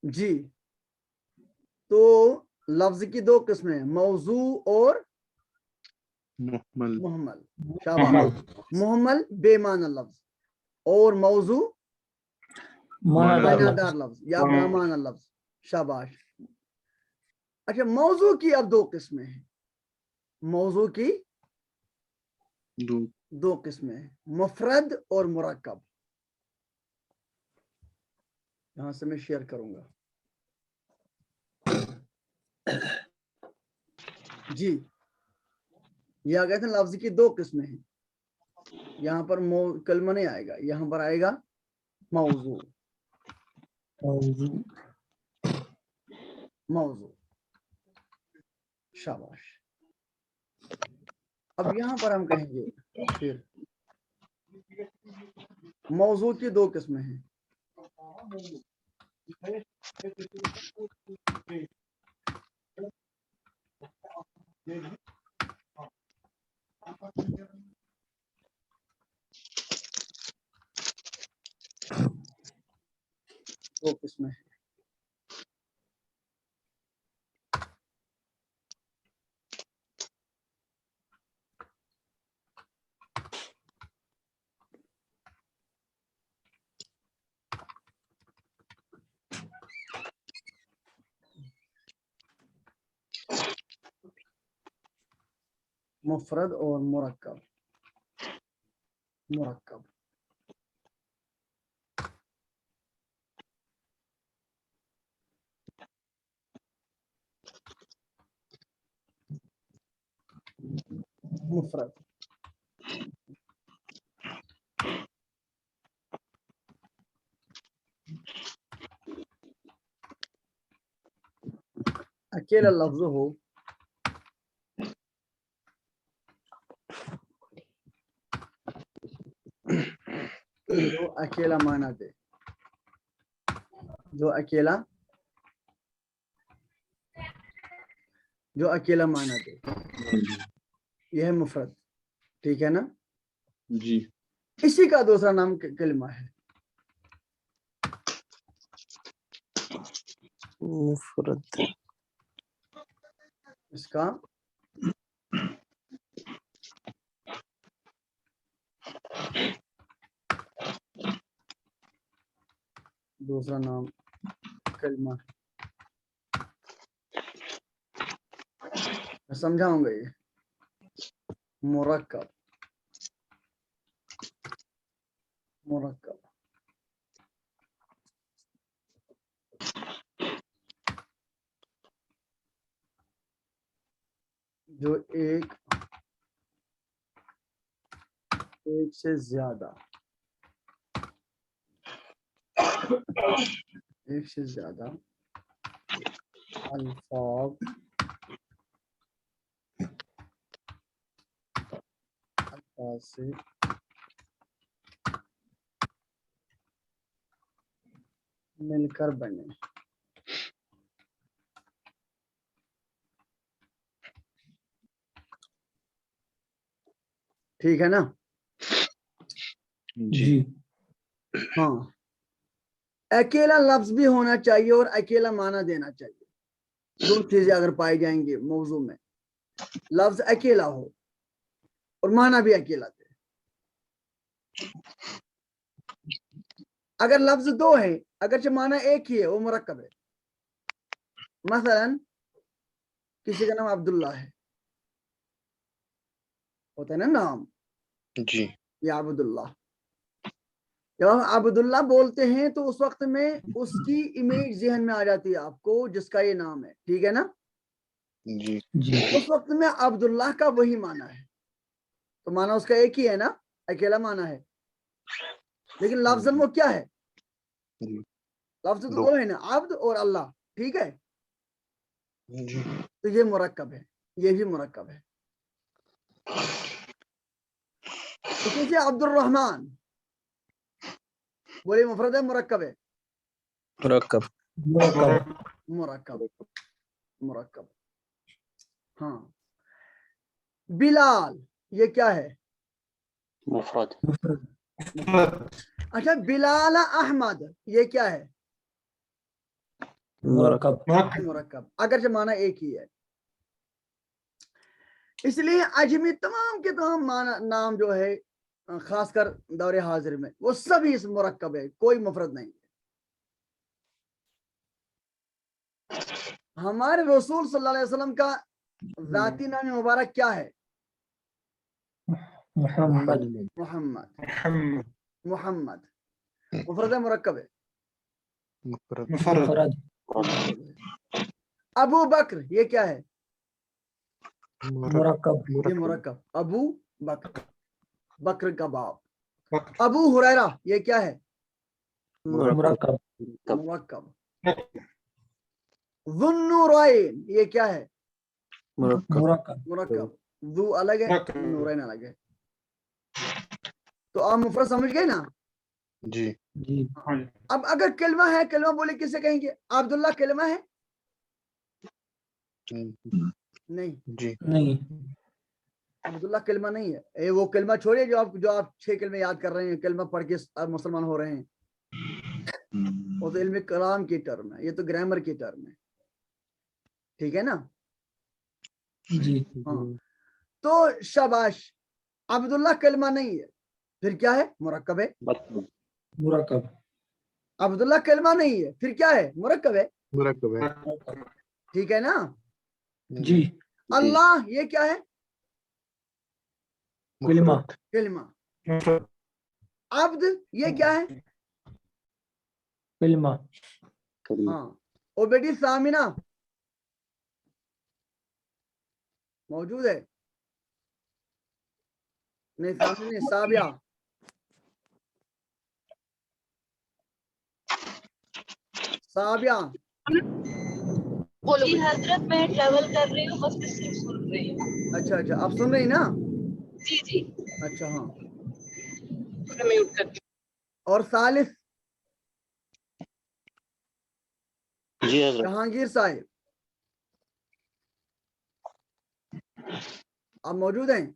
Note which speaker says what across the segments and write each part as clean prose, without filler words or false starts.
Speaker 1: جی تو لفظ کی دو قسمیں، موضوع اور محمل. شاباش. محمل بے معنی لفظ اور موضوع معنی دار لفظ یا بامعنی لفظ. شاباش. اچھا موضوع کی اب دو قسمیں ہیں. موضوع کی دو قسمیں ہیں، مفرد اور مرکب. یہاں سے میں شیئر کروں گا. جی یہ آگئے تھے لفظ کی دو قسمیں ہیں. یہاں پر کلمہ نہیں آئے گا، یہاں پر آئے گا موضوع. موضوع. شاباش. اب یہاں پر ہم کہیں گے پھر موضوع کی دو قسمیں ہیں. دو قسمیں ہیں. مفرد اور مرکب. مرکب مفرد. اکیلا لفظ ہو جو اکیلا معنی دے. جو اکیلا معنی دے یہ ہے مفرد. ٹھیک ہے نا
Speaker 2: جی.
Speaker 1: اسی کا دوسرا نام کلمہ ہے
Speaker 3: مفرد.
Speaker 1: اس کا دوسرا نام کلمہ ہے. میں سمجھاؤں گا. یہ مرکب. مرکب جو ایک سے زیادہ الفاظ سے مل کر بنے. ٹھیک ہے نا.
Speaker 2: جی.
Speaker 1: ہاں اکیلا لفظ بھی ہونا چاہیے اور اکیلا معنی دینا چاہیے. دو چیزیں اگر پائی جائیں گے موضوع میں، لفظ اکیلا ہو اور معنی بھی اکیلا دے. اگر لفظ دو ہے اگرچہ معنی ایک ہی ہے وہ مرکب ہے. مثلا کسی کا نام عبداللہ ہے، ہوتا ہے نا نام.
Speaker 2: جی.
Speaker 1: یا عبداللہ. جب ہم عبداللہ بولتے ہیں تو اس وقت میں اس کی امیج ذہن میں آ جاتی ہے آپ کو جس کا یہ نام ہے. ٹھیک ہے نا.
Speaker 2: جی.
Speaker 1: اس وقت میں عبداللہ کا وہی معنی ہے. تو معنی اس کا ایک ہی ہے نا، اکیلا معنی ہے. لیکن لفظ وہ کیا ہے؟ لفظ تو دو ہے نا، عبد اور اللہ. ٹھیک ہے. تو یہ مرکب ہے، یہ بھی مرکب ہے. اسی سے عبد الرحمن بولے مفرد ہے مرکب ہے؟ مرکب. ہاں. بلال یہ کیا ہے؟
Speaker 2: مفرد.
Speaker 1: اچھا بلال احمد یہ کیا ہے؟
Speaker 3: مرکب
Speaker 1: مرکب، اگرچہ معنی ایک ہی ہے. اس لیے اجمی تمام کے تمام نام جو ہے خاص کر دور حاضر میں وہ سبھی اس مرکب ہے، کوئی مفرد نہیں. ہمارے رسول صلی اللہ علیہ وسلم کا ذاتی نام مبارک کیا ہے؟
Speaker 3: محمد
Speaker 1: محمد. محمد مفرد ہے مرکب ہے؟
Speaker 3: مفرد
Speaker 1: ابو بکر یہ کیا ہے؟
Speaker 3: مرکب
Speaker 1: یہ مرکب. ابو بکر، بکر کا باپ. ابو ہریرہ یہ کیا ہے؟
Speaker 3: مرکب
Speaker 1: مرکب. ذو النورین یہ کیا ہے؟
Speaker 3: مرکب
Speaker 1: مرکب. ذو الگ ہے، نورین الگ ہے. تو آپ مفرد سمجھ گئے نا؟
Speaker 2: جی
Speaker 3: جی
Speaker 1: اب اگر کلمہ ہے، کلمہ بولے کسے کہیں گے؟ عبداللہ کلمہ ہے؟ نہیں،
Speaker 2: جی
Speaker 3: نہیں
Speaker 1: عبداللہ کلمہ نہیں ہے. وہ کلمہ چھوڑیے جو آپ 6 کلمے یاد کر رہے ہیں، کلمہ پڑھ کے مسلمان ہو رہے ہیں. وہ تو علم کلام کی ٹرم ہے، یہ تو گرامر کی ٹرم ہے. ٹھیک ہے نا؟
Speaker 3: جی
Speaker 1: ہاں. تو شاباش، عبداللہ کلمہ نہیں ہے، پھر کیا ہے؟ مرکب ہے.
Speaker 3: مرکب
Speaker 1: عبداللہ کلمہ نہیں ہے، پھر کیا ہے؟ مرکب ہے.
Speaker 2: مرکب ہے.
Speaker 1: ٹھیک ہے نا؟
Speaker 3: جی
Speaker 1: اللہ یہ کیا ہے؟
Speaker 3: کلمہ
Speaker 1: کلمہ. عبد یہ کیا ہے؟
Speaker 3: کلمہ
Speaker 1: ہاں. عبیدی ثامنہ موجود ہے؟ نہیں، ثامنہ نہیں، سابعہ. سابعہ.
Speaker 4: جی حضرت میں ٹریول کر رہی ہوں، بس میں صرف سن رہی ہوں.
Speaker 1: اچھا اچھا، آپ سن رہی نا؟
Speaker 4: جی جی
Speaker 1: اچھا ہاں.
Speaker 4: میں میوٹ کرتی
Speaker 1: اور ثالث
Speaker 2: جی حضرت.
Speaker 1: جہانگیر صاحب آپ موجود ہیں؟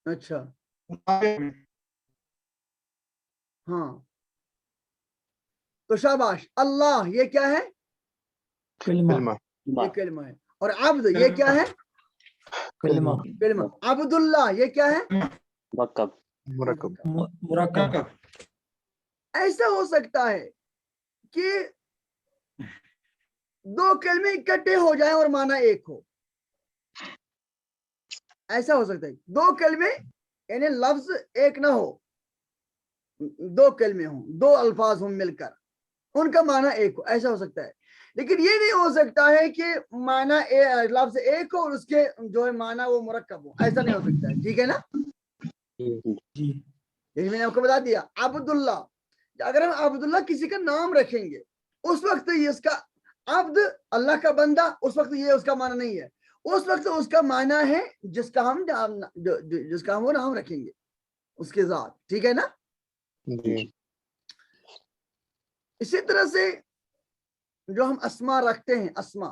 Speaker 1: اچھا ہاں. تو شاباش. اللہ یہ کیا ہے؟
Speaker 3: کلمہ
Speaker 1: یہ کلمہ ہے. اور عبد یہ کیا ہے؟
Speaker 3: کلمہ
Speaker 1: کلمہ. عبداللہ یہ کیا ہے؟
Speaker 2: مرکب.
Speaker 3: مرکب
Speaker 1: ایسا ہو سکتا ہے کہ 2 کلمے اکٹھے ہو جائیں اور معنی ایک ہو. ایسا ہو سکتا ہے 2 کلمے یعنی لفظ ایک نہ ہو، 2 کلمے ہوں، 2 الفاظ ہوں مل کر، ان کا معنی ایک ہو. ایسا ہو سکتا ہے. لیکن یہ نہیں ہو سکتا ہے کہ معنی لفظ ایک ہو اور اس کے جو ہے معنی وہ مرکب ہو. ایسا نہیں ہو سکتا ہے. ٹھیک ہے نا؟
Speaker 3: جی
Speaker 1: یہی میں نے آپ کو بتا دیا. عبداللہ، اگر ہم عبداللہ کسی کا نام رکھیں گے اس وقت یہ اس کا عبد، اللہ کا بندہ، اس وقت یہ اس کا معنی نہیں ہے. اس وقت اس کا معنی ہے جس کا ہم وہ نام رکھیں گے، اس کے ذات. ٹھیک ہے نا؟
Speaker 2: جی
Speaker 1: اسی طرح سے جو ہم اسما رکھتے ہیں، اسما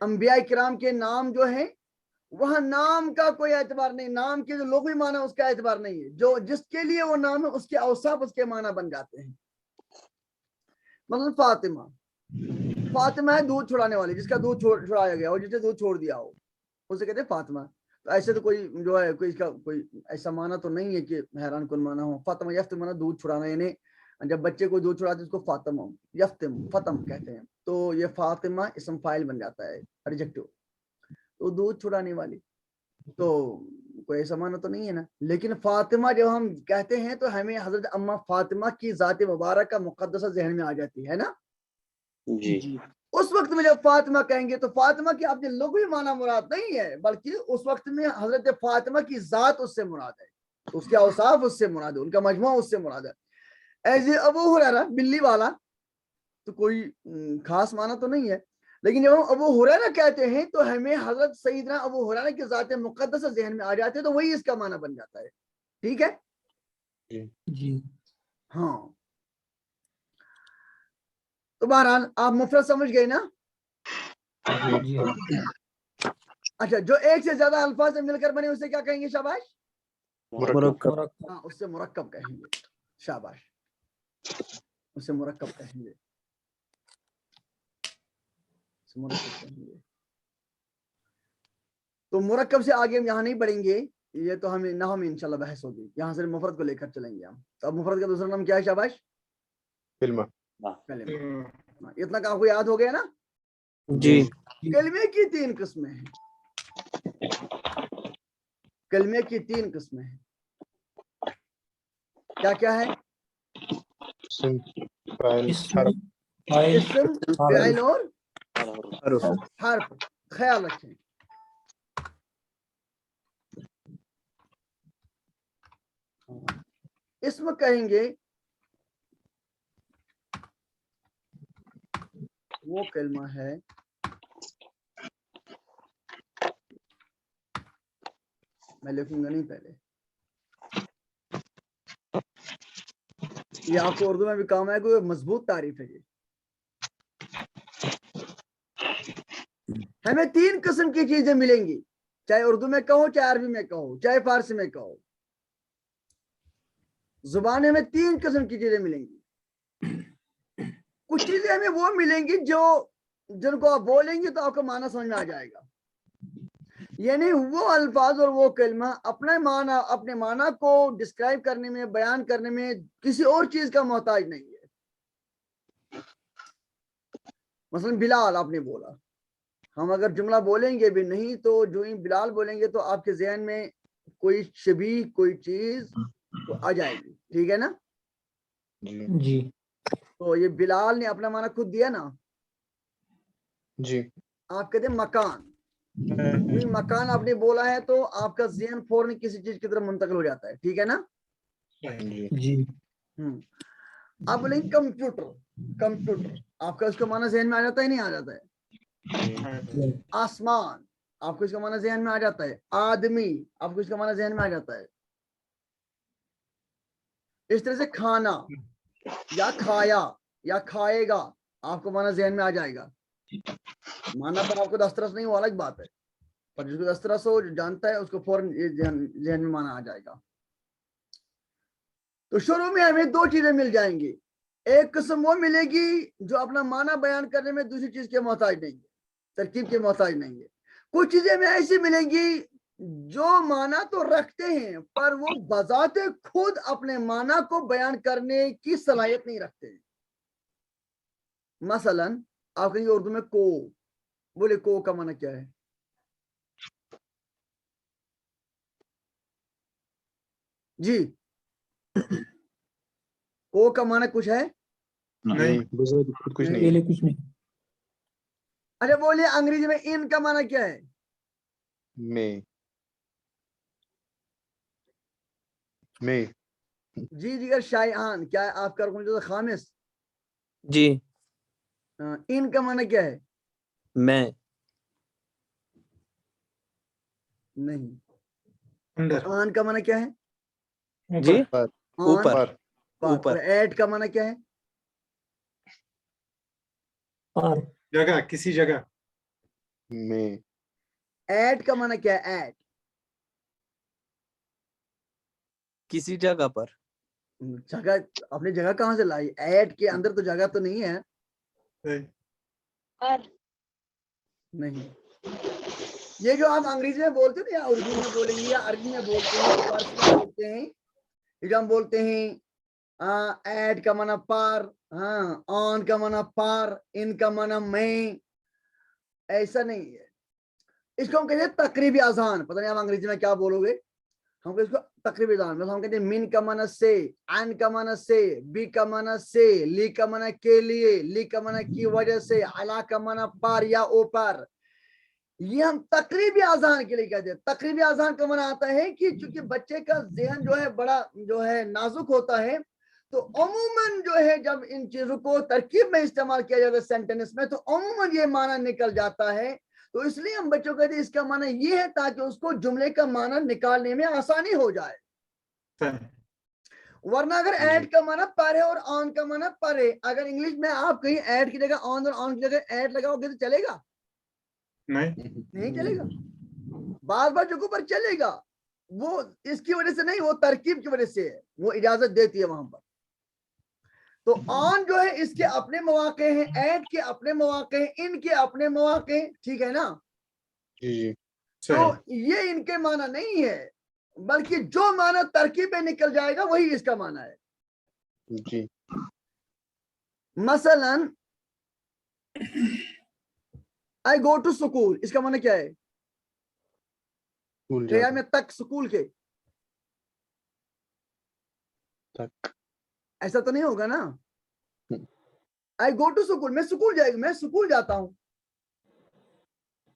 Speaker 1: انبیاء کرام کے نام جو ہیں، وہاں نام کا کوئی اعتبار نہیں، نام کے جو لغوی معنی اس کا اعتبار نہیں ہے. جو جس کے لیے وہ نام ہے اس کے اوصاف اس کے معنی بن جاتے ہیں. مثلا فاطمہ، فاطمہ ہے دودھ چھڑانے والی، جس کا دودھ چھڑایا گیا ہو، جس نے دودھ چھوڑ دیا ہو، اسے کہتے ہیں فاطمہ. تو ایسے تو کوئی جو ہے کوئی اس کا کوئی ایسا معنی تو نہیں ہے کہ حیران کن معنی ہو. فاطمہ یفتم معنی دودھ چھڑانا، یعنی جب بچے کو دودھ چھڑاتے اس کو فاطمہ یفتم فتم کہتے ہیں. تو یہ فاطمہ اسم فاعل بن جاتا ہے، ایڈجیکٹو. تو دودھ چھڑانے والی تو کوئی ایسا معنی تو نہیں ہے نا. لیکن فاطمہ جب ہم کہتے ہیں تو ہمیں حضرت اما فاطمہ کی ذات مبارکہ مقدسہ ذہن میں آ جاتی ہے نا.
Speaker 3: جی
Speaker 1: اس وقت میں جب فاطمہ کہیں گے تو فاطمہ کی اپنے لغوی معنی مراد نہیں ہے، بلکہ اس وقت میں حضرت فاطمہ کی ذات اس سے مراد ہے، اس کے اوصاف اس سے مراد ہے، ان کا مجموعہ اس سے مراد ہے. ایسے ابو ہریرہ بلی والا تو کوئی خاص معنی تو نہیں ہے. لیکن جب ہم ابو ہریرہ کہتے ہیں تو ہمیں حضرت سیدنا ابو ہریرہ کی ذات مقدسہ ذہن میں آ جاتے ہیں، تو وہی اس کا معنی بن جاتا ہے. ٹھیک ہے؟
Speaker 3: جی
Speaker 1: ہاں. تو بہرحال آپ مفرد سمجھ گئے نا؟
Speaker 3: جی
Speaker 1: اچھا، جو ایک سے زیادہ الفاظ سے مل کر بنے اسے کیا کہیں گے شاباش؟
Speaker 2: مرکب
Speaker 1: ہاں اس سے مرکب کہیں گے. شاباش, اسے مرکب کہیں گے, اسے مرکب کہیں گے. تو مرکب سے آگے ہم یہاں نہیں پڑھیں گے, یہ تو ہمیں نحو میں انشاءاللہ بحث ہوگی. یہاں سے مفرد کو لے کر چلیں گے ہم. تو اب مفرد کا دوسرا نام کیا ہے شاباش؟
Speaker 2: کلمہ.
Speaker 1: کلمہ. اتنا کہ آپ کو یاد ہو گیا نا؟
Speaker 3: جی.
Speaker 1: کلمے کی 3 قسمیں ہیں. کلمے کی 3 قسمیں ہیں. کیا کیا ہے؟
Speaker 2: اسم فاعل
Speaker 3: اسم
Speaker 2: حرف.
Speaker 3: فاعل
Speaker 1: اسم, فعل اور
Speaker 2: حرف.
Speaker 1: حرف. خیال رکھیں, اسم کہیں گے وہ کلمہ ہے میں لکھوں گا نہیں پہلے, یہ آپ کو اردو میں بھی کام ہے, کوئی مضبوط تعریف ہے. یہ ہمیں 3 قسم کی چیزیں ملیں گی, چاہے اردو میں کہو, چاہے عربی میں کہو, چاہے فارسی میں کہو. زبان میں 3 قسم کی چیزیں ملیں گی. کچھ چیزیں ہمیں وہ ملیں گی جن کو آپ بولیں گے تو آپ کو معنی سمجھ میں آ جائے گا. یعنی وہ الفاظ اور وہ کلمہ اپنے معنی کو ڈسکرائب کرنے میں, بیان کرنے میں کسی اور چیز کا محتاج نہیں ہے. مثلا بلال آپ نے بولا, ہم اگر جملہ بولیں گے بھی نہیں تو جو ہی بلال بولیں گے تو آپ کے ذہن میں کوئی شبیہ کوئی چیز تو آ جائے گی. ٹھیک ہے نا؟
Speaker 2: جی
Speaker 3: جی.
Speaker 1: تو یہ بلال نے اپنا معنی خود دیا نا.
Speaker 2: جی.
Speaker 1: آپ کہتے ہیں مکان, کوئی مکان آپ نے بولا ہے تو آپ کا ذہن فوراً کسی چیز کی طرف منتقل ہو جاتا ہے. ٹھیک ہے نا؟
Speaker 2: جی.
Speaker 3: جی.
Speaker 1: آپ بولیں گے کمپیوٹر. کمپیوٹر آپ کا اس کا معنی ذہن میں آ جاتا ہے نہیں آ جاتا ہے؟ آسمان آپ کو اس کا معنی ذہن میں آ جاتا ہے. آدمی آپ کو اس کا معنی ذہن میں آ جاتا ہے. اس طرح سے کھانا یا کھایا یا کھائے گا آپ کو معنی ذہن میں آ جائے گا. معنی پر آپ کو دسترس نہیں ہو الگ بات ہے, پر جس کو دسترس ہو جو جانتا ہے اس کو فوراً ذہن میں معنی آ جائے گا. تو شروع میں ہمیں 2 چیزیں مل جائیں گی. ایک قسم وہ ملے گی جو اپنا معنی بیان کرنے میں دوسری چیز کے محتاج نہیں ہے, ترکیب کے محتاج نہیں ہے. کچھ چیزیں ہمیں ایسی ملیں گی جو معنی تو رکھتے ہیں پر وہ بذات خود اپنے معنی کو بیان کرنے کی صلاحیت نہیں رکھتے ہیں. مثلا آپ کہیں گے اردو میں کو, بولے کو کا معنی کیا ہے؟ جی, کو کا معنی کچھ ہے؟
Speaker 2: نہیں, بذات خود کچھ نہیں
Speaker 3: پہلے
Speaker 2: ہے.
Speaker 3: کچھ نہیں.
Speaker 1: اچھا بولیے انگریزی میں ان کا معنی کیا ہے؟
Speaker 2: میں.
Speaker 1: جی جگر شایعان, کیا آپ کا رکن خامس؟
Speaker 3: جی.
Speaker 1: ان کا معنی کیا ہے؟
Speaker 3: میں.
Speaker 1: نہیں.
Speaker 3: اندر.
Speaker 1: آن کا معنی کیا ہے؟
Speaker 3: جی.
Speaker 2: پر.
Speaker 3: اوپر.
Speaker 1: پر. اور ایٹ کا معنی کیا ہے؟
Speaker 3: پر. جگہ, کسی جگہ.
Speaker 2: میں.
Speaker 1: ایٹ کا معنی کیا ہے؟ ایٹ
Speaker 3: کسی جگہ پر.
Speaker 1: جگہ اپنی جگہ کہاں سے لائی؟ ایٹ کے اندر تو جگہ تو نہیں ہے.
Speaker 4: پر
Speaker 1: نہیں. یہ جو آپ انگریزی میں بولتے ہیں یا اردو میں بولیں گے یا عربی میں بولتے ہیں فارسی میں بولتے ہیں, یہ جو ہم بولتے ہیں ایٹ کا معنی پر, آن کا معنی پر, ان کا معنی میں, ایسا نہیں ہے. اس کو ہم کہتے ہیں تقریبی اذان. پتہ نہیں آپ انگریزی میں کیا بولو گے, ہم اس کو تقریبی اذان میں ہم کہتے ہیں من کا معنی سے, ان کا معنی سے, بی کا معنی سے, لی کا معنی کے لیے, لی کا معنی کی وجہ سے, علا کا معنی پر یا اوپر. یہ ہم تقریبی اذان کے لیے کہتے ہیں. تقریبی اذان کا معنی آتا ہے کہ چونکہ بچے کا ذہن جو ہے بڑا جو ہے نازک ہوتا ہے, تو عموماً جو ہے جب ان چیزوں کو ترکیب میں استعمال کیا جاتا ہے سینٹینس میں, تو عموماً یہ معنی نکل جاتا ہے. تو اس لیے ہم بچوں کو کہتے ہیں اس کا معنی یہ ہے تاکہ اس کو جملے کا معنی نکالنے میں آسانی ہو جائے. ورنہ اگر ایڈ کا معنی پر ہے اور آن کا معنی پر ہے, اگر انگلش میں آپ کہیں ایڈ کی جگہ آن اور آن کی جگہ ایڈ لگاؤ گے تو چلے گا؟ نہیں چلے گا. بعض بچوں کو پر چلے گا, وہ اس کی وجہ سے نہیں, وہ ترکیب کی وجہ سے ہے, وہ اجازت دیتی ہے وہاں پر. تو آن جو ہے اس کے اپنے مواقع ہیں, ایٹ کے اپنے مواقع ہیں, ان کے اپنے مواقع ہیں, ٹھیک ہے نا.
Speaker 2: جی
Speaker 1: تو یہ ان کے معنی نہیں ہے, بلکہ جو معنی ترکیب میں نکل جائے گا وہی اس کا معنی ہے.
Speaker 2: جی
Speaker 1: مثلا I go to school, اس کا معنی کیا ہے؟
Speaker 2: بھول
Speaker 1: گیا
Speaker 2: جاتا
Speaker 1: میں تک سکول کے,
Speaker 2: تک.
Speaker 1: ایسا تو نہیں ہوگا نا. I go to school, میں سکول جائے گا, میں سکول جاتا ہوں.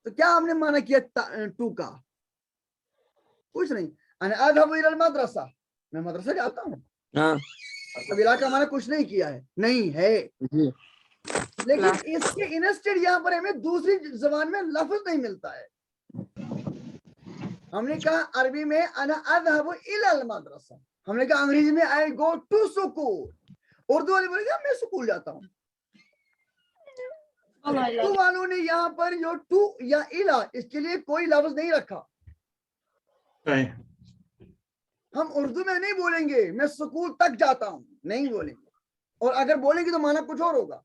Speaker 1: تو کیا ہم نے معنی کیا ٹو کا؟ کچھ نہیں. انا اذهب الى المدرسہ, میں مدرسہ جاتا ہوں.
Speaker 3: ہاں
Speaker 1: اب الہ کا معنی کچھ نہیں کیا ہے, نہیں ہے.
Speaker 3: جی
Speaker 1: لیکن اس کے انسٹیڈ یہاں پر ہمیں دوسری زبان میں لفظ نہیں ملتا ہے. ہم نے کہا عربی میں انا اذهب الى المدرسہ, ہم نے کہا انگریزی میں I go to school, Urdu والے بولے گا میں سکول جاتا ہوں. تو والوں نے یہاں پر جو ٹو یا الہ اس کے لیے کوئی لفظ نہیں رکھا. ہم اردو میں نہیں بولیں گے میں سکول تک جاتا ہوں, نہیں بولیں گے, اور اگر بولیں گے تو معنی کچھ اور ہوگا.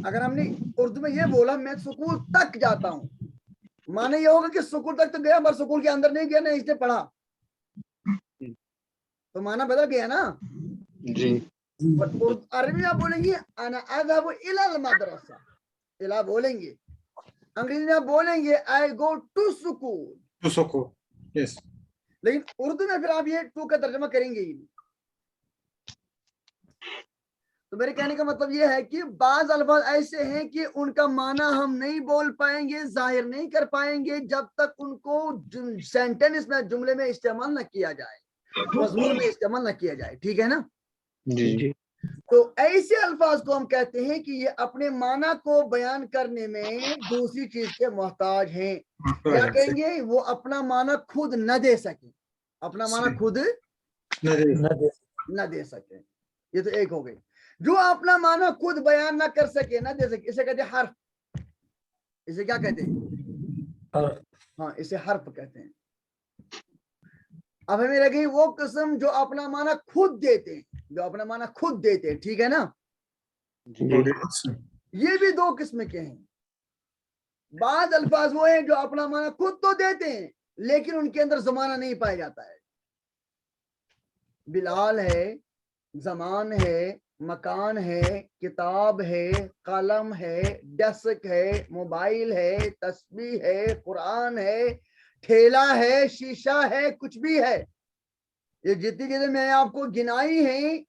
Speaker 1: اگر ہم نے اردو میں یہ بولا میں سکول تک جاتا ہوں, معنی یہ ہوگا کہ سکول تک تو گیا پر سکول کے اندر نہیں گیا, نہیں اس نے پڑھا, تو معنی بدل گیا نا.
Speaker 2: جی
Speaker 1: عربی میں بولیں گے انا اذهب الى المدرسہ, الہ بولیں گے. انگریزی میں بولیں گے I go to school. لیکن اردو میں پھر آپ یہ ٹو کا ترجمہ کریں گے ہی نہیں. تو میرے کہنے کا مطلب یہ ہے کہ بعض الفاظ ایسے ہیں کہ ان کا معنی ہم نہیں بول پائیں گے, ظاہر نہیں کر پائیں گے جب تک ان کو سینٹینس میں, جملے میں استعمال نہ کیا جائے, مضمون میں استعمال نہ کیا جائے, ٹھیک ہے نا.
Speaker 2: جی
Speaker 1: تو ایسے الفاظ کو ہم کہتے ہیں کہ یہ اپنے معنی کو بیان کرنے میں دوسری چیز کے محتاج ہیں. کیا کہیں گے؟ وہ اپنا معنی خود نہ دے سکیں, اپنا معنی خود نہ دے سکیں. یہ تو ایک ہو گئی. جو اپنا معنی خود بیان نہ کر سکے, نہ دے سکے, اسے کہتے ہیں حرف. اسے کیا کہتے ہیں؟ ہاں, اسے حرف کہتے ہیں. اب ہمیں لگے وہ قسم جو اپنا معنی خود دیتے ہیں, جو اپنا معنی خود دیتے ہیں, ٹھیک ہے نا. یہ بھی دو قسم کے ہیں. بعض الفاظ وہ ہیں جو اپنا معنی خود تو دیتے ہیں لیکن ان کے اندر زمانہ نہیں پایا جاتا ہے. بلال ہے, زمان ہے, مکان ہے, کتاب ہے, قلم ہے, ڈیسک ہے, موبائل ہے, تسبیح ہے, قرآن ہے, ٹھیلا ہے, شیشہ ہے, کچھ بھی ہے. یہ جتنی چیزیں میں آپ کو گنائی ہیں,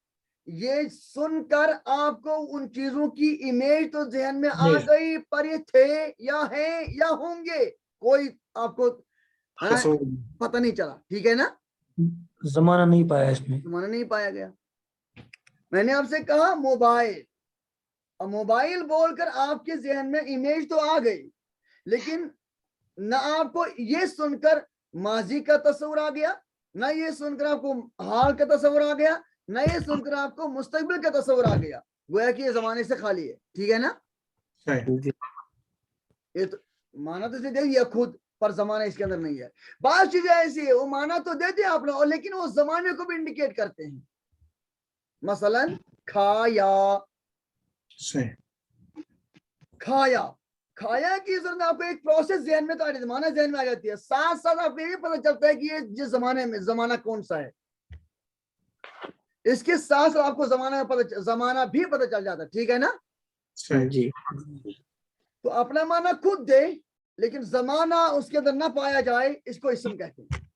Speaker 1: یہ سن کر آپ کو ان چیزوں کی امیج تو ذہن میں آ گئی, پر یہ تھے یا ہیں یا ہوں گے, کوئی آپ کو پتہ نہیں چلا, ٹھیک ہے نا.
Speaker 5: زمانہ نہیں پایا اس میں,
Speaker 1: زمانہ نہیں پایا گیا. میں نے آپ سے کہا موبائل, اور موبائل بول کر آپ کے ذہن میں امیج تو آ گئی, لیکن نہ آپ کو یہ سن کر ماضی کا تصور آ گیا, نہ یہ سن کر آپ کو حال کا تصور آ گیا, نہ یہ سن کر آپ کو مستقبل کا تصور آ گیا. گویا کہ یہ زمانے سے خالی ہے, ٹھیک ہے نا. یہ تو مانا تو اسے دے دیا خود, پر زمانہ اس کے اندر نہیں ہے. بعض چیزیں ایسی ہے وہ مانا تو دیتے ہیں آپ نے, اور لیکن وہ زمانے کو بھی انڈیکیٹ کرتے ہیں. مثلا کھایا, کھایا, کھایا کی ضرورت آپ کو ایک پروسیس ذہن میں تو آ جاتی ہے, زمانہ ذہن میں آ جاتی ہے. ساتھ ساتھ آپ کو یہ پتہ چلتا ہے کہ یہ جس زمانے میں زمانہ کون سا ہے, اس کے ساتھ ساتھ آپ کو زمانہ بھی پتہ چل جاتا ہے, ٹھیک ہے نا.
Speaker 5: جی
Speaker 1: تو اپنا معنی خود دے لیکن زمانہ اس کے اندر نہ پایا جائے, اس کو اسم کہتے ہیں.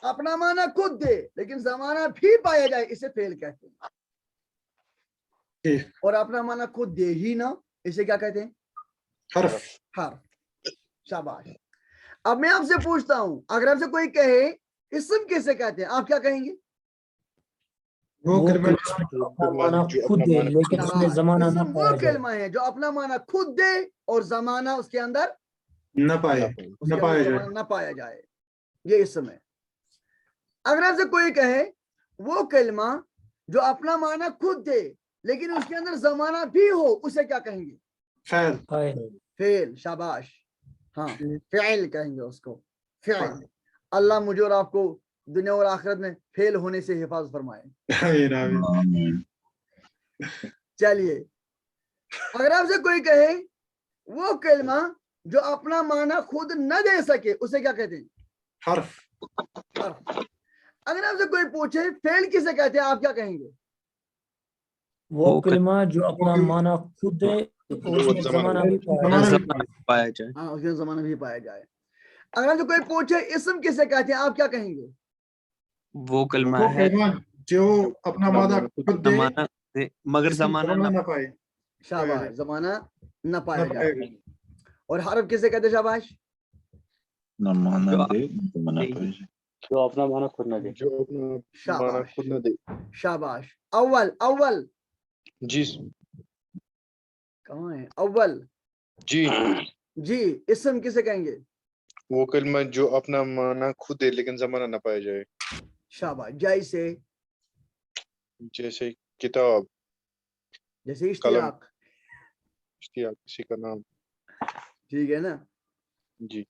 Speaker 1: اپنا معنی خود دے لیکن زمانہ بھی پایا جائے, اسے فعل کہتے ہیں. اور اپنا معنی خود دے ہی نہ, اسے کیا کہتے ہیں؟ حرف. شاباش. اب میں آپ سے پوچھتا ہوں, اگر آپ سے کوئی کہے اسم کیسے کہتے ہیں, آپ کیا کہیں گے؟
Speaker 5: وہ کلمہ خود دے لیکن اس میں زمانہ نہ
Speaker 1: اسم وہ
Speaker 5: پایا جائے.
Speaker 1: کلمہ ہے جو اپنا معنی خود دے اور زمانہ اس کے اندر
Speaker 3: نہ
Speaker 1: پایا جائے, یہ اسم ہے. اگر آپ سے کوئی کہے وہ کلمہ جو اپنا معنی خود دے لیکن اس کے اندر زمانہ بھی ہو, اسے کیا کہیں گے؟
Speaker 5: فاعل.
Speaker 1: فعل. شاباش, ہاں فعل کہیں گے اس کو, فعل. اللہ مجھے اور آپ کو دنیا اور آخرت میں فیل ہونے سے حفاظت فرمائے. چلیے, اگر آپ سے کوئی کہے وہ کلمہ جو اپنا معنی خود نہ دے سکے اسے کیا کہتے ہیں؟
Speaker 3: حرف.
Speaker 1: حرف. اگر آپ سے کوئی پوچھے فعل کسے کہتے ہیں آپ کیا کہیں گے؟
Speaker 5: وہ کلمہ جو اپنا معنی خود دے اور اس میں زمانہ بھی
Speaker 3: پایا جائے.
Speaker 1: ہاں اس میں زمانہ بھی پایا جائے. اگر آپ سے کوئی پوچھے اسم کسے کہتے ہیں آپ کیا کہیں گے؟
Speaker 3: وہ کلمہ ہے
Speaker 2: جو اپنا معنی خود دے
Speaker 3: مگر زمانہ نہ
Speaker 2: پائے.
Speaker 1: شاباش, زمانہ نہ پایا جائے. اور حرف کسے کہتے ہیں شاباش؟
Speaker 6: جو اپنا معنی خود نہ دے.
Speaker 2: جو اپنا معنی
Speaker 1: شاباش
Speaker 2: خود نہ دے.
Speaker 1: شاباش. اول, اول
Speaker 2: جی
Speaker 1: کہاں ہے اول؟
Speaker 2: جی
Speaker 1: جی. اسم کسے کہیں گے؟
Speaker 2: وہ کلمہ جو اپنا معنی خود دے لیکن زمانہ نہ پایا جائے.
Speaker 1: شاباش. جیسے,
Speaker 2: جیسے کتاب,
Speaker 1: جیسے
Speaker 2: قلم,
Speaker 1: اشتیاق.
Speaker 2: اشتیاق کسی کا نام.
Speaker 1: ٹھیک ہے نا.
Speaker 2: جی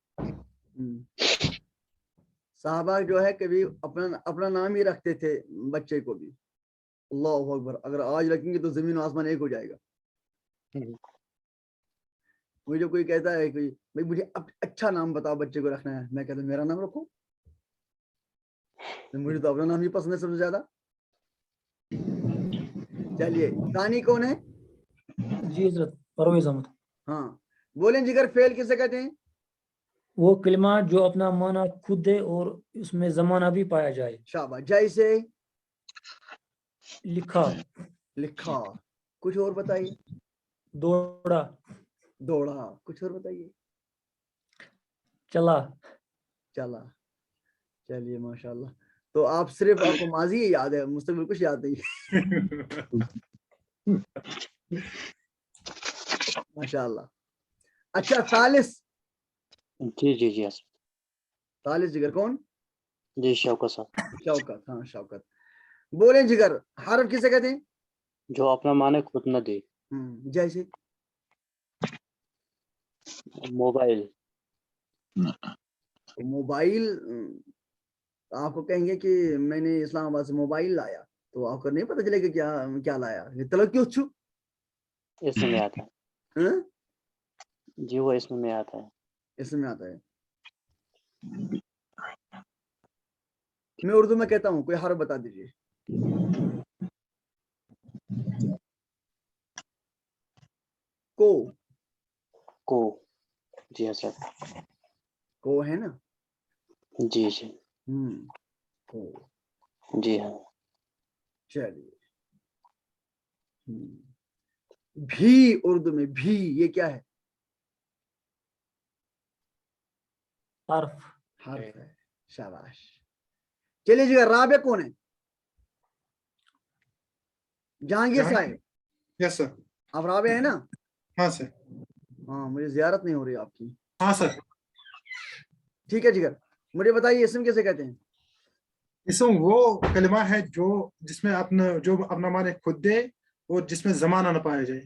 Speaker 1: صحابہ جو ہے کبھی اپنا نام ہی رکھتے تھے بچے کو بھی. اللہ اکبر, اگر آج رکھیں گے تو زمین و آسمان ایک ہو جائے گا. مجھے کوئی کہتا ہے کہ بھائی مجھے اچھا نام بتاؤ بچے کو رکھنا ہے, میں کہتا ہوں میرا نام رکھو, مجھے تو اپنا نام ہی پسند ہے سب سے زیادہ. چلیے ثانی کون ہے؟
Speaker 5: جی حضرت پرویز احمد.
Speaker 1: ہاں بولیں جگر فعل کسے کہتے ہیں؟
Speaker 5: وہ کلمہ جو اپنا معنی خود دے اور اس میں زمانہ بھی پایا جائے.
Speaker 1: شاباش. جیسے
Speaker 5: لکھا,
Speaker 1: لکھا. کچھ اور بتائیے.
Speaker 5: دوڑا,
Speaker 1: دوڑا. کچھ اور بتائیے.
Speaker 5: چلا,
Speaker 1: چلا. چلیے ماشاء اللہ. تو آپ صرف آپ کو ماضی ہی یاد ہے, مستقبل کچھ یاد نہیں. ماشاء اللہ. اچھا ثالث.
Speaker 6: جی جی جی
Speaker 1: ثالث جگر کون؟
Speaker 6: جی شوکت صاحب.
Speaker 1: شوکت. ہاں شوکت. بولیں جگر حرف کسے کہتے ہیں؟
Speaker 6: جو اپنا معنی خود نہ دے.
Speaker 1: جیسے
Speaker 6: موبائل.
Speaker 1: موبائل. آپ کو کہیں گے کہ میں نے اسلام آباد سے موبائل لایا تو آپ کو نہیں پتہ چلے کہ کیا لایا. تلک کیوں چھو
Speaker 6: اس میں آتا ہے. جی وہ اس میں آتا ہے.
Speaker 1: اس میں آتا ہے. میں اردو میں کہتا ہوں, کوئی حرف بتا دیجیے. کو.
Speaker 6: کو. جی ہاں سر.
Speaker 1: کو ہے نا.
Speaker 6: جی جی.
Speaker 1: کو.
Speaker 6: جی ہاں.
Speaker 1: چلیے. بھی اردو میں بھی یہ کیا ہے؟
Speaker 5: حرف.
Speaker 1: حرف ہے. شاباش. چلیے جی رابع کون ہے؟ جہانگیر صاحب.
Speaker 3: یس سر.
Speaker 1: آپ رابع ہے نا؟
Speaker 3: ہاں سر.
Speaker 1: ہاں مجھے زیارت نہیں ہو رہی آپ کی.
Speaker 3: ہاں سر.
Speaker 1: ٹھیک ہے جگر, مجھے بتائیے اسم کیسے کہتے ہیں؟
Speaker 3: اسم وہ کلمہ ہے جس میں اپنا معنی خود دے اور جس میں زمانہ نہ پایا جائے.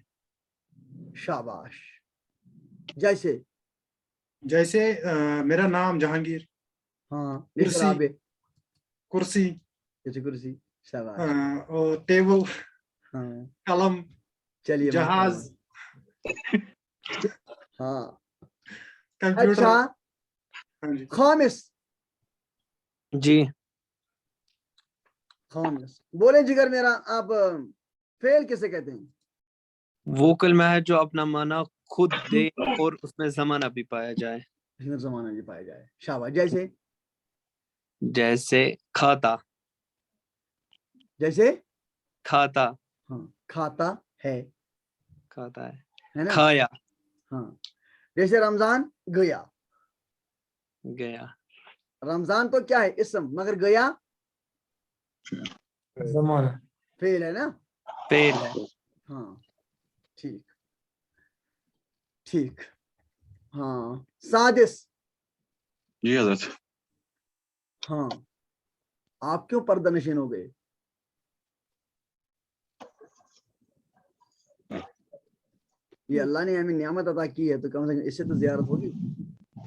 Speaker 1: شاباش. جیسے
Speaker 3: جیسے میرا نام جہانگیر.
Speaker 1: ہاں.
Speaker 3: کرسی.
Speaker 1: رابع.
Speaker 3: کرسی.
Speaker 1: جیسے کرسی. شاباش.
Speaker 3: اور ٹیبل.
Speaker 1: ہاں.
Speaker 3: قلم.
Speaker 1: چلیے
Speaker 3: جہاز.
Speaker 1: ہاں.
Speaker 3: کمپیوٹر.
Speaker 1: اچھا
Speaker 3: ہاں جی.
Speaker 1: خامس.
Speaker 3: جی
Speaker 1: خامس. بولیں جگر میرا, آپ فعل کسے کہتے ہیں؟
Speaker 3: وہ کلمہ ہے جو اپنا معنی خود دے اور اس میں زمانہ بھی پایا جائے.
Speaker 1: اس میں زمانہ بھی پایا جائے. شاباش. جیسے
Speaker 3: جیسے کھاتا.
Speaker 1: جیسے
Speaker 3: کھاتا.
Speaker 1: ہاں کھاتا ہے.
Speaker 3: کھاتا ہے.
Speaker 1: ہے نا.
Speaker 3: کھایا.
Speaker 1: ہاں. جیسے رمضان گیا.
Speaker 3: گیا.
Speaker 1: رمضان تو کیا ہے اسم, مگر گیا
Speaker 5: زمانہ.
Speaker 1: فعل ہے نا.
Speaker 3: فعل ہے.
Speaker 1: ہاں ٹھیک. ٹھیک. ہاں. سادس.
Speaker 7: جی حضرت.
Speaker 1: ہاں آپ کیوں پردہ نشین ہو گئے؟ یہ اللہ نے ہمیں نعمت عطا کی ہے تو کم سے کم اس سے تو زیارت ہوگی.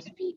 Speaker 4: Speak.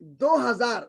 Speaker 1: 2000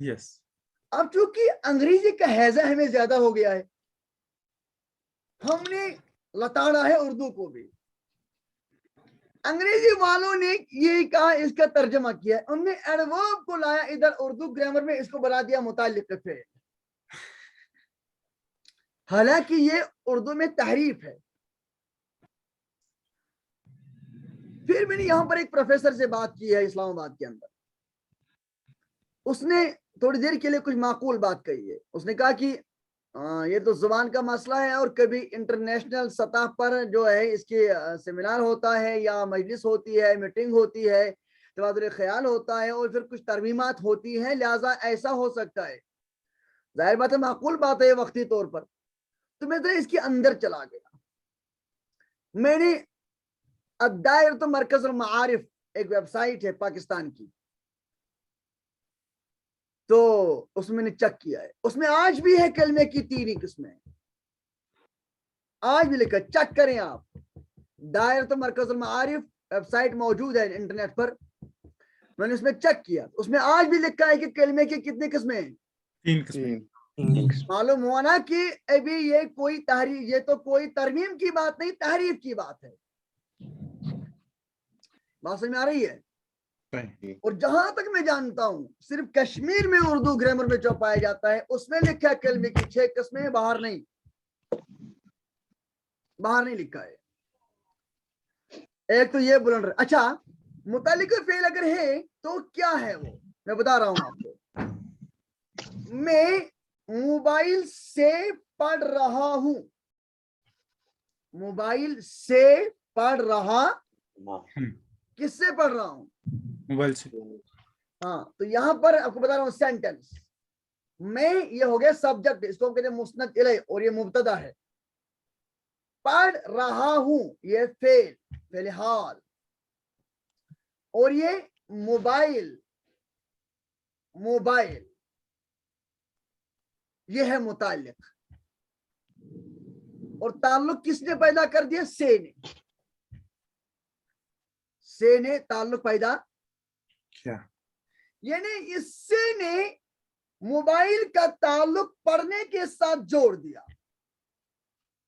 Speaker 3: Yes.
Speaker 1: اب چونکہ انگریزی کا ہیضہ ہمیں زیادہ ہو گیا ہے، ہم نے لتاڑا ہے اردو کو بھی. انگریزی والوں نے یہ کہا، اس کا ترجمہ کیا، ان نے ایڈورب کو لایا ادھر اردو گرامر میں، اس کو بنا دیا متعلق فعل، حالانکہ یہ اردو میں تحریف ہے. پھر میں نے یہاں پر ایک پروفیسر سے بات کی ہے اسلام آباد کے اندر، اس نے تھوڑی دیر کے لیے کچھ معقول بات کہی ہے. اس نے کہا کہ یہ تو زبان کا مسئلہ ہے، اور کبھی انٹرنیشنل سطح پر جو ہے اس کے سیمینار ہوتا ہے یا مجلس ہوتی ہے، میٹنگ ہوتی ہے، تبادلہ خیال ہوتا ہے، اور پھر کچھ ترمیمات ہوتی ہیں، لہٰذا ایسا ہو سکتا ہے. ظاہر بات ہے، معقول بات ہے وقتی طور پر. تو میں ذرا اس کے اندر چلا گیا. میں نے الدائرۃ مرکز المعارف ایک ویب سائٹ ہے پاکستان کی، تو اس میں نے چیک کیا ہے، اس میں آج بھی ہے کلمے کی 3 قسمیں، آج بھی لکھا، چیک کریں آپ. دائرۃ مرکز المعارف ویب سائٹ موجود ہے انٹرنیٹ پر، میں نے اس میں چیک کیا، اس میں آج بھی لکھا ہے کہ کلمے کی کتنی قسمیں ہیں؟
Speaker 3: 3 قسمیں.
Speaker 1: معلوم ہوا نا کہ ابھی یہ کوئی تحریف، یہ تو کوئی ترمیم کی بات نہیں، تحریف کی بات ہے. بات سمجھ میں آ رہی ہے؟ اور جہاں تک میں جانتا ہوں صرف کشمیر میں اردو گرامر میں جو پایا جاتا ہے اس میں لکھا ہے کلمے کی 6 قسمیں، باہر نہیں لکھا ہے. ایک تو یہ بلند رہا. اچھا، متعلقہ فعل اگر ہے تو کیا ہے وہ، میں بتا رہا ہوں آپ کو. میں موبائل سے پڑھ رہا ہوں، موبائل سے پڑھ رہا، کس سے پڑھ رہا ہوں؟
Speaker 3: موبائل سے.
Speaker 1: ہاں، تو یہاں پر آپ کو بتا رہا ہوں سینٹنس میں یہ ہو گیا سبجیکٹ، اس کو کہتے ہیں مسند الیہ، اور یہ مبتدا ہے. پڑھ رہا ہوں یہ فعل حال، اور یہ موبائل یہ ہے متعلق، اور تعلق کس نے پیدا کر دیا؟ سے نے تعلق پیدا
Speaker 3: کیا؟
Speaker 1: یعنی اس سے نے موبائل کا تعلق پڑھنے کے ساتھ جوڑ دیا.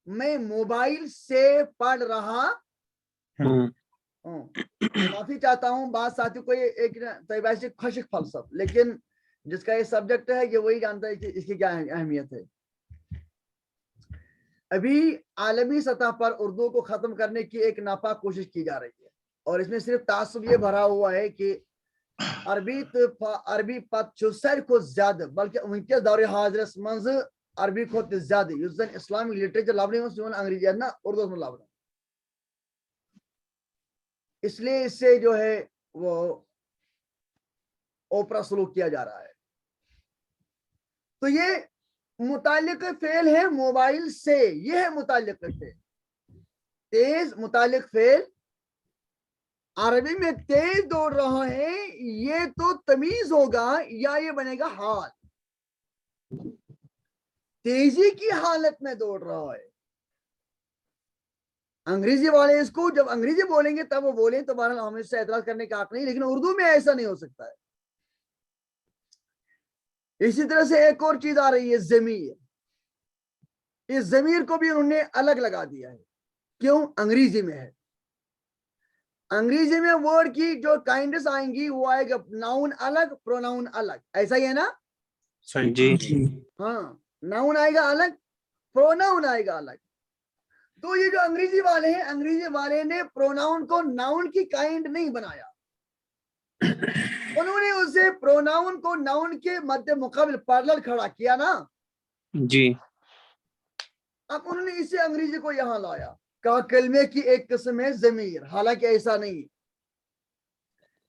Speaker 1: میں موبائل سے پڑھ رہا ہوں. معافی چاہتا ہوں، بعض ساتھی کو ایک طیبہ خشک فلسف، لیکن جس کا یہ سبجیکٹ ہے یہ وہی جانتا ہے کہ اس کی کیا اہمیت ہے. ابھی عالمی سطح پر اردو کو ختم کرنے کی ایک ناپاک کوشش کی جا رہی ہے، اور اس میں صرف تعصب یہ بھرا ہوا ہے کہ عربی پت سر کو زیادہ، بلکہ ونکس دور حاضرس منز عربی کو زیادہ اس زن اسلامک لٹریچر لبنی انگریزی نا اردو میں لبنا، اس لیے اس سے جو ہے وہ اوپرا سلوک کیا جا رہا ہے. تو یہ متعلق فعل ہے موبائل سے، یہ ہے متعلق فعل. تیز متعلق فعل عربی میں تیز دوڑ رہا ہے، یہ تو تمیز ہوگا یا یہ بنے گا حال، تیزی کی حالت میں دوڑ رہا ہے. انگریزی والے اس کو جب انگریزی بولیں گے تب وہ بولیں تو بہرحال ہمیں اس سے اعتراض کرنے کا حق نہیں، لیکن اردو میں ایسا نہیں ہو سکتا ہے. اسی طرح سے ایک اور چیز آ رہی ہے ضمیر. اس ضمیر کو بھی انہوں نے الگ لگا دیا ہے. کیوں؟ انگریزی میں ہے. انگریزی میں ورڈ کی جو کائنڈس آئیں گی وہ آئے گا ناؤن الگ، پروناؤن الگ، ایسا ہی ہے نا؟
Speaker 6: جی
Speaker 1: ہاں، ناؤن آئے گا الگ، پروناؤن آئے گا الگ. تو یہ جو انگریزی والے ہیں، انگریزی والے نے پروناؤن کو ناؤن کی کائنڈ نہیں بنایا، انہوں نے اسے پروناؤن کو ناؤن کے مد مقابل پیرلل کھڑا کیا نا.
Speaker 6: جی
Speaker 1: اب انہوں نے اسے انگریزی کو یہاں لایا، کہا کلمے کی ایک قسم ہے ضمیر، حالانکہ ایسا نہیں.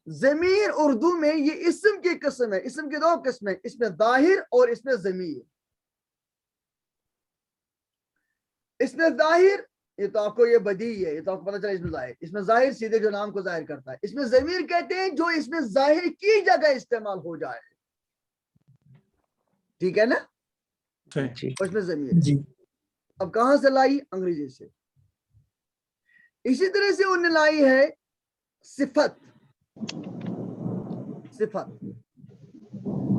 Speaker 1: ضمیر اردو میں یہ اسم کی قسم ہے. اسم کی 2 قسمیں، اس میں ظاہر اور اس میں ضمیر. اس میں ظاہر، یہ تو آپ کو یہ بدیہی ہے، یہ تو آپ کو پتہ چلا. اس میں ظاہر، اس میں ظاہر سیدھے جو نام کو ظاہر کرتا ہے. اس میں ضمیر کہتے ہیں جو اس میں ظاہر کی جگہ استعمال ہو جائے، ٹھیک ہے نا؟
Speaker 6: جی
Speaker 1: اس میں ضمیر. اب کہاں سے لائی؟ انگریزی سے. اسی طرح سے انہوں نے لائی ہے صفت.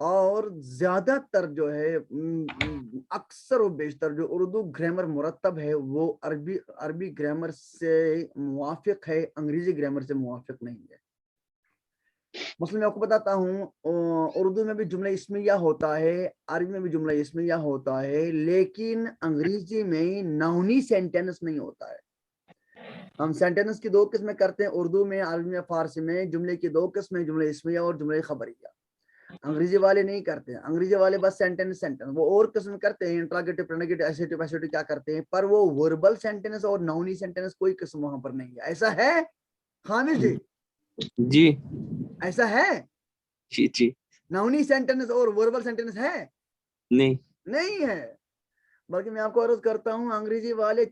Speaker 1: اور زیادہ تر جو ہے اکثر و بیشتر جو اردو گرامر مرتب ہے وہ عربی گرامر سے موافق ہے، انگریزی گرامر سے موافق نہیں ہے۔ مثلا میں آپ کو بتاتا ہوں، اردو میں بھی جملہ اسمیہ ہوتا ہے، عربی میں بھی جملہ اسمیہ ہوتا ہے، لیکن انگریزی میں ناؤنی سینٹینس نہیں ہوتا ہے۔ ہم سینٹینس کی 2 قسمیں کرتے ہیں اردو میں، عربی میں، فارسی میں۔ جملے کی 2 قسمیں، جملہ اسمیہ اور جملہ خبریہ۔ انگریزی والے نہیں کرتے ہیں، انگریزی والے بس سینٹینس وہ اور قسم کرتے ہیں، انٹراگیٹو، پرینیگیٹو، ایسیٹو پیسیٹو کیا کرتے ہیں، پر وہ وربل سینٹینس اور ناؤنی سینٹینس کوئی قسم وہاں پر نہیں ہے۔ ایسا ہے خامد جی؟
Speaker 8: جی
Speaker 1: ایسا ہے؟
Speaker 8: جی جی
Speaker 1: ناؤنی سینٹینس اور وربل سینٹینس ہے؟ نہیں ہے۔ بلکہ میں آپ کو عرض کرتا ہوں، انگریزی والے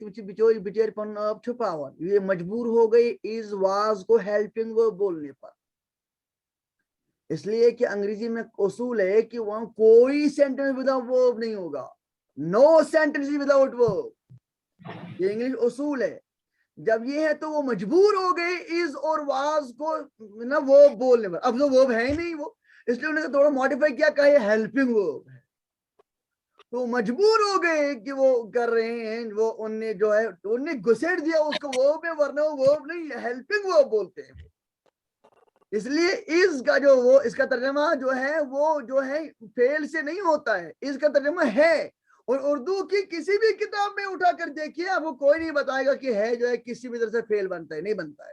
Speaker 1: بچے پن آپ چھپاوا، یہ مجبور ہو گئی از واز کو ہیلپنگ ورب بولنے پر، اس لیے کہ انگریزی میں اصول ہے کہ وہاں کوئی سینٹینس وداؤٹ ورب نہیں ہوگا، نو سینٹینس وداؤٹ ورب، یہ انگلش اصول ہے۔ جب یہ ہے تو وہ مجبور ہو گئے از اور واز کو نا ورب بولنے پر، اب جو ورب ہے ہی نہیں وہ، اس لیے انہوں نے تھوڑا ماڈیفائی کیا، کہا یہ ہیلپنگ ورب ہے، تو مجبور ہو گئے کہ وہ کر رہے ہیں، وہ ان نے جو ہے ان نے گھسیٹ دیا اس کو ورب میں، ورنہ وہ ورب نہیں ہے، ہیلپنگ ورب بولتے ہیں۔ اس لیے اس کا جو وہ اس کا ترجمہ جو ہے وہ جو ہے فعل سے نہیں ہوتا ہے، اس کا ترجمہ ہے۔ اور اردو کی کسی بھی کتاب میں اٹھا کر دیکھیے، وہ کوئی نہیں بتائے گا کہ ہے جو ہے کسی بھی طرح سے فعل بنتا ہے، نہیں بنتا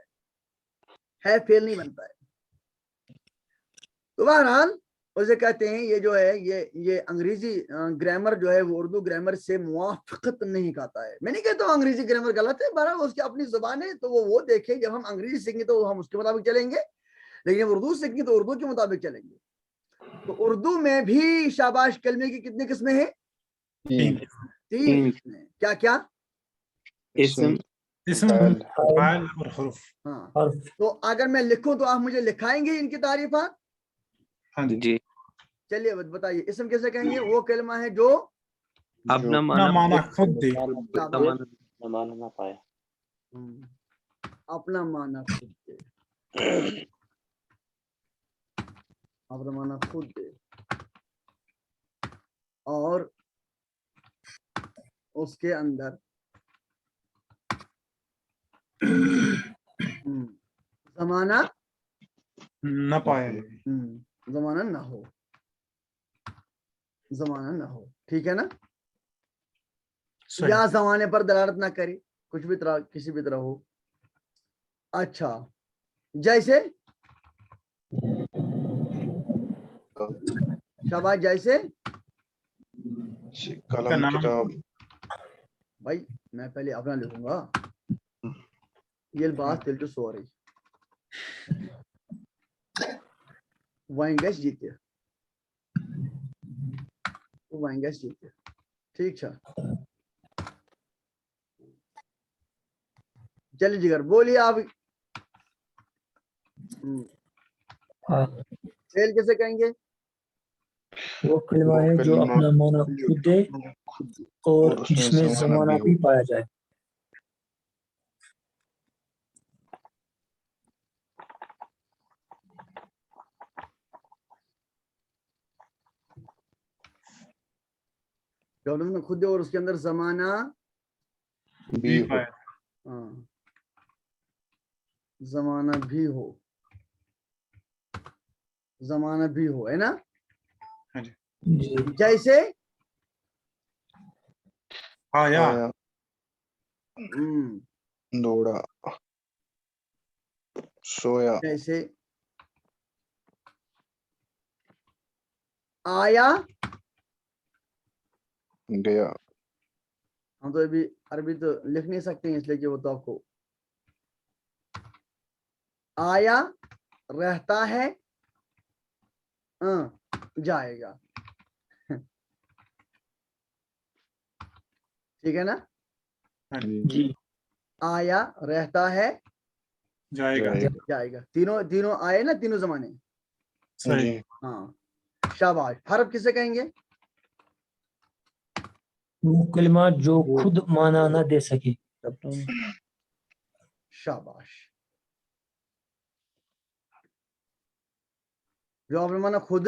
Speaker 1: ہے فعل نہیں بنتا ہے۔ تو بہرحال اسے کہتے ہیں یہ جو ہے یہ انگریزی گرامر جو ہے وہ اردو گرامر سے موافقت نہیں کرتا ہے۔ میں نہیں کہتا ہوں انگریزی گرامر غلط ہے، بہرحال اس کی اپنی زبان ہے، تو وہ دیکھیں، جب ہم انگریزی سیکھیں گے تو ہم اس کے مطابق چلیں گے، لیکن اردو سیکھیں گے تو اردو کے مطابق چلیں گے۔ تو اردو میں بھی شاباش کلمے کی کتنی قسمیں ہیں؟
Speaker 3: 3
Speaker 1: 3 قسمیں۔ کیا کیا؟
Speaker 8: اسم
Speaker 3: اسم، فاعل اور حروف۔
Speaker 1: ہاں، تو اگر میں لکھوں تو آپ مجھے لکھائیں گے ان کی تعریفات؟
Speaker 3: ہاں جی،
Speaker 8: جی
Speaker 1: چلیے بتائیے، اسم کیسے کہیں گے؟ وہ کلمہ ہے جو
Speaker 8: اپنا
Speaker 3: اپنا معنی خود دے۔
Speaker 6: مانا نہ پائے۔
Speaker 1: اپنا معنی خود دے، اپنا معنی خود دے، اور اس کے اندر زمانہ
Speaker 3: نہ پائے۔
Speaker 1: زمانہ نہ ہو، زمانہ نہ ہو، ٹھیک ہے نا؟
Speaker 3: صحیح۔
Speaker 1: یا زمانے پر دلالت نہ کرے، کچھ بھی طرح کسی بھی طرح ہو۔ اچھا، جیسے شاباش، جیسے
Speaker 2: قلم
Speaker 3: نام۔
Speaker 2: کتاب۔
Speaker 1: بھائی میں پہلے اپنا لکھوں گا، یہ بات تیل جو سو رہی وائن گیس جیتے وائن گیس جیتے، ٹھیک ہے؟ چلیے جگر بولیے آپ، فعل کیسے کہیں گے؟
Speaker 5: وہ کلمہ ہے جو اپنا معنی خود دے اور جس میں زمانہ بھی پایا جائے۔
Speaker 1: ڈاکٹر میں خود دے اور اس کے اندر زمانہ
Speaker 3: بھی پائے۔
Speaker 1: ہاں، زمانہ بھی ہو، زمانہ بھی ہو، ہے نا؟
Speaker 3: ہاں جی،
Speaker 5: جی
Speaker 1: جیسے
Speaker 3: آیا،
Speaker 2: دوڑا، سویا،
Speaker 1: جیسے آیا،
Speaker 2: گیا۔
Speaker 1: ہم تو ابھی عربی تو لکھ نہیں سکتے ہیں، اس لیے کہ وہ تو آپ کو آیا رہتا ہے، جائے گا، ٹھیک ہے نا؟
Speaker 5: جی
Speaker 1: آیا رہتا ہے،
Speaker 3: جائے گا۔
Speaker 1: جائے گا، تینوں آئے نا، تینوں زمانے۔
Speaker 3: صحیح۔
Speaker 1: ہاں، شاباش۔ حرف کسے کہیں گے؟
Speaker 5: وہ کلمہ جو خود معنی نہ دے سکے۔
Speaker 1: شاباش، جو آپ نے مانا خود